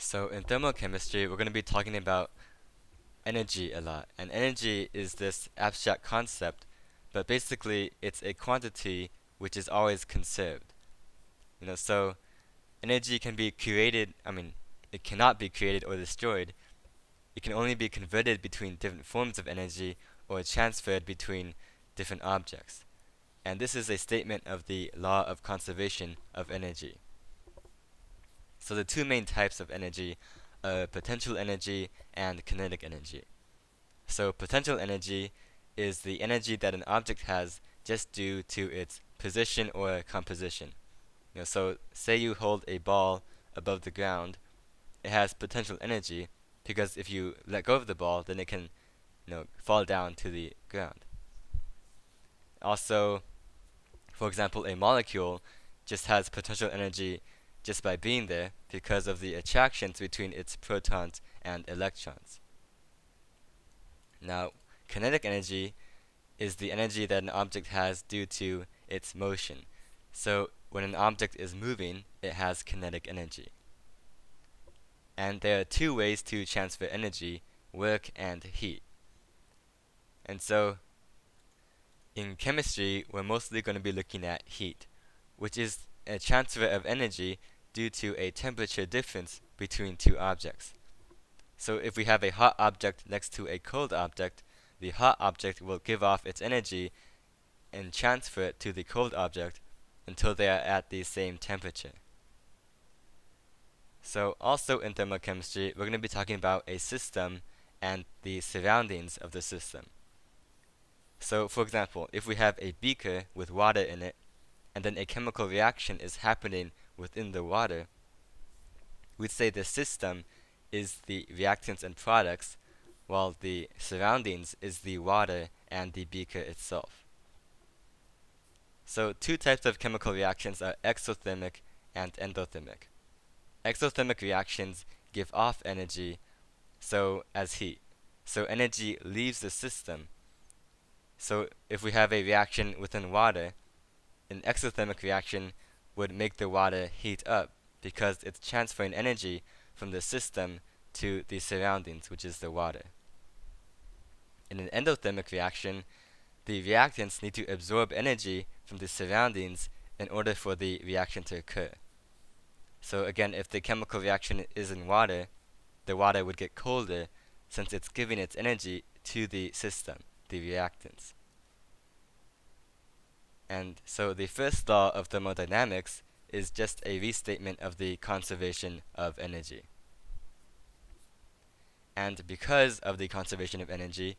So in thermochemistry, we're going to be talking about energy a lot. And energy is this abstract concept, but basically it's a quantity which is always conserved. So energy can be created, it cannot be created or destroyed. It can only be converted between different forms of energy or transferred between different objects. And this is a statement of the law of conservation of energy. So the two main types of energy are potential energy and kinetic energy. So potential energy is the energy that an object has just due to its position or composition. So say you hold a ball above the ground, it has potential energy because if you let go of the ball, then it can, fall down to the ground. Also, for example, a molecule just has potential energy just by being there because of the attractions between its protons and electrons. Now, kinetic energy is the energy that an object has due to its motion. So, when an object is moving, it has kinetic energy. And there are two ways to transfer energy: work and heat. And so, in chemistry, we're mostly going to be looking at heat, which is a transfer of energy due to a temperature difference between two objects. So if we have a hot object next to a cold object, the hot object will give off its energy and transfer it to the cold object until they are at the same temperature. So also in thermochemistry, we're going to be talking about a system and the surroundings of the system. So for example, if we have a beaker with water in it, and then a chemical reaction is happening within the water, we'd say the system is the reactants and products, while the surroundings is the water and the beaker itself. So two types of chemical reactions are exothermic and endothermic. Exothermic reactions give off energy as heat. So energy leaves the system. So if we have a reaction within water, an exothermic reaction would make the water heat up because it's transferring energy from the system to the surroundings, which is the water. In an endothermic reaction, the reactants need to absorb energy from the surroundings in order for the reaction to occur. So again, if the chemical reaction is in water, the water would get colder since it's giving its energy to the system, the reactants. And so the first law of thermodynamics is just a restatement of the conservation of energy. And because of the conservation of energy,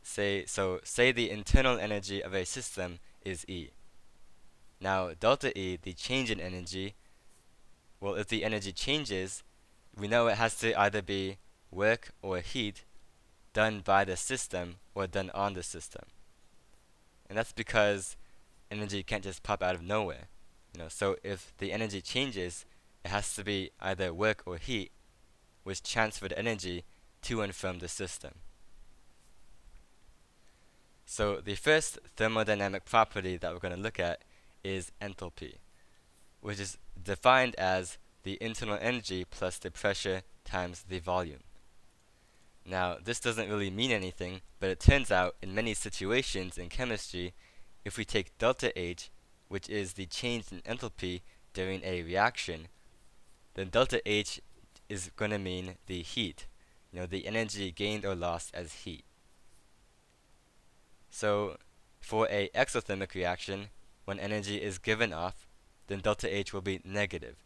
say the internal energy of a system is E. Now delta E, the change in energy, well, if the energy changes, we know it has to either be work or heat done by the system or done on the system. And that's because energy can't just pop out of nowhere. So if the energy changes, it has to be either work or heat, which transferred energy to and from the system. So the first thermodynamic property that we're going to look at is enthalpy, which is defined as the internal energy plus the pressure times the volume. Now, this doesn't really mean anything, but it turns out in many situations in chemistry, if we take delta H, which is the change in enthalpy during a reaction, then delta H is going to mean the heat, the energy gained or lost as heat. So, for a exothermic reaction, when energy is given off, then delta H will be negative,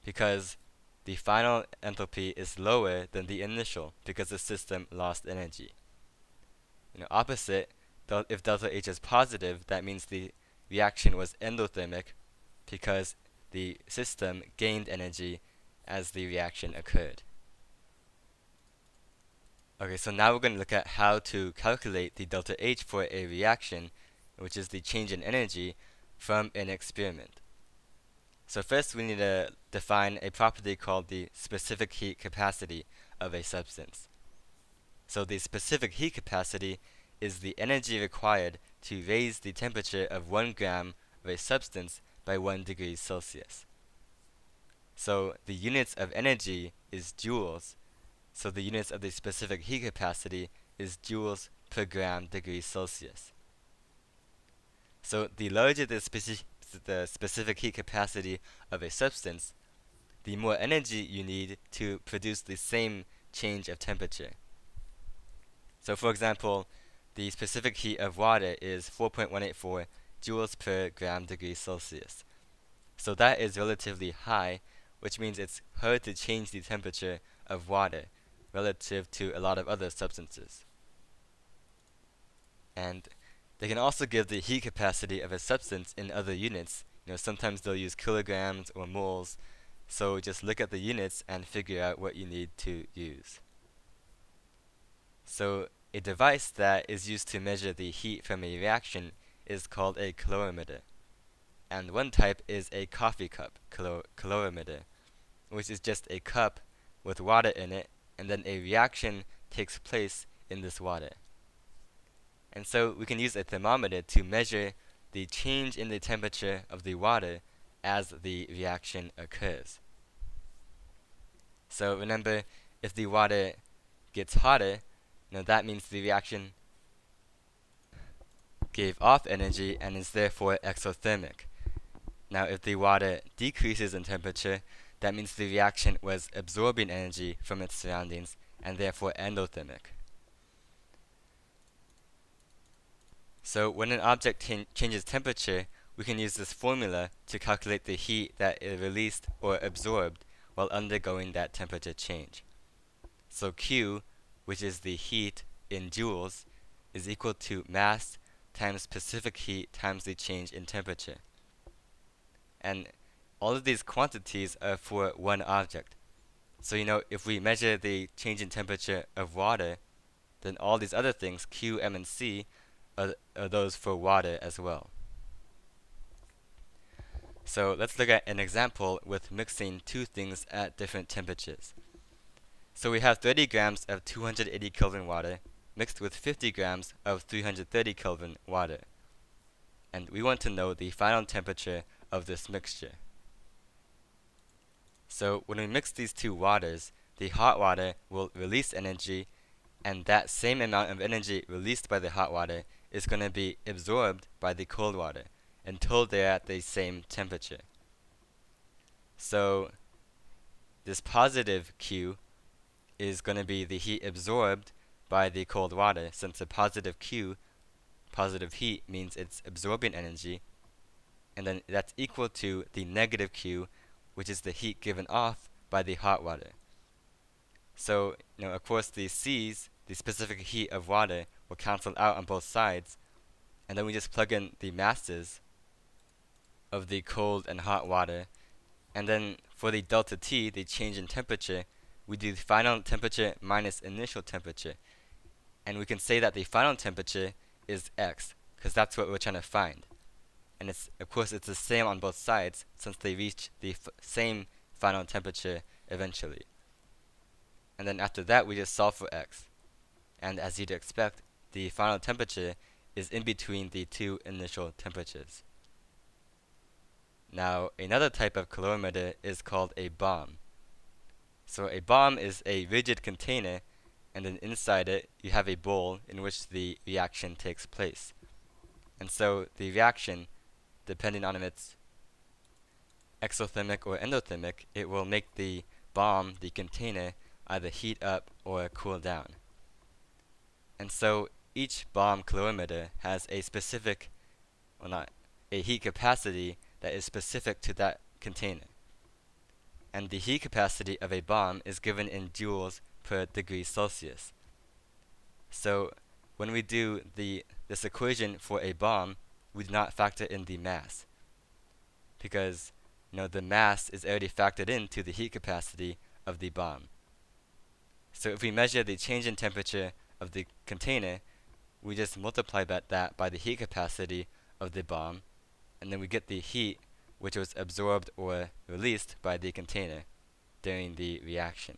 because the final enthalpy is lower than the initial because the system lost energy. Opposite, if delta H is positive, that means the reaction was endothermic because the system gained energy as the reaction occurred. Okay, so now we're going to look at how to calculate the delta H for a reaction, which is the change in energy, from an experiment. So first we need to define a property called the specific heat capacity of a substance. So the specific heat capacity is the energy required to raise the temperature of 1 gram of a substance by 1 degree Celsius. So the units of energy is joules, so the units of the specific heat capacity is joules per gram degree Celsius. So the larger the specific heat capacity of a substance, the more energy you need to produce the same change of temperature. So for example, the specific heat of water is 4.184 joules per gram degree Celsius. So that is relatively high, which means it's hard to change the temperature of water relative to a lot of other substances. And they can also give the heat capacity of a substance in other units. Sometimes they'll use kilograms or moles. So just look at the units and figure out what you need to use. So a device that is used to measure the heat from a reaction is called a calorimeter. And one type is a coffee cup calorimeter, which is just a cup with water in it, and then a reaction takes place in this water. And so we can use a thermometer to measure the change in the temperature of the water as the reaction occurs. So remember, if the water gets hotter, that means the reaction gave off energy and is therefore exothermic. Now if the water decreases in temperature, that means the reaction was absorbing energy from its surroundings and therefore endothermic. So when an object changes temperature, we can use this formula to calculate the heat that it released or absorbed while undergoing that temperature change. So Q, which is the heat in joules, is equal to mass times specific heat times the change in temperature. And all of these quantities are for one object. So if we measure the change in temperature of water, then all these other things, Q, M, and C, are those for water as well. So let's look at an example with mixing two things at different temperatures. So we have 30 grams of 280 Kelvin water mixed with 50 grams of 330 Kelvin water. And we want to know the final temperature of this mixture. So when we mix these two waters, the hot water will release energy, and that same amount of energy released by the hot water is going to be absorbed by the cold water until they're at the same temperature. So this positive Q is going to be the heat absorbed by the cold water, since the positive Q, positive heat, means it's absorbing energy, and then that's equal to the negative Q, which is the heat given off by the hot water. So, of course, the C's, the specific heat of water, will cancel out on both sides, and then we just plug in the masses of the cold and hot water, and then for the delta T, the change in temperature, we do the final temperature minus initial temperature, and we can say that the final temperature is X, because that's what we're trying to find. And of course it's the same on both sides, since they reach the same final temperature eventually. And then after that we just solve for X, and as you'd expect, the final temperature is in between the two initial temperatures. Now another type of calorimeter is called a bomb. So a bomb is a rigid container, and then inside it you have a bowl in which the reaction takes place. And so the reaction, depending on its exothermic or endothermic, it will make the bomb, the container, either heat up or cool down. And so each bomb calorimeter has a specific, a heat capacity that is specific to that container. And the heat capacity of a bomb is given in joules per degree Celsius. So when we do this equation for a bomb, we do not factor in the mass, because the mass is already factored into the heat capacity of the bomb. So if we measure the change in temperature of the container, we just multiply that by the heat capacity of the bomb, and then we get the heat which was absorbed or released by the container during the reaction.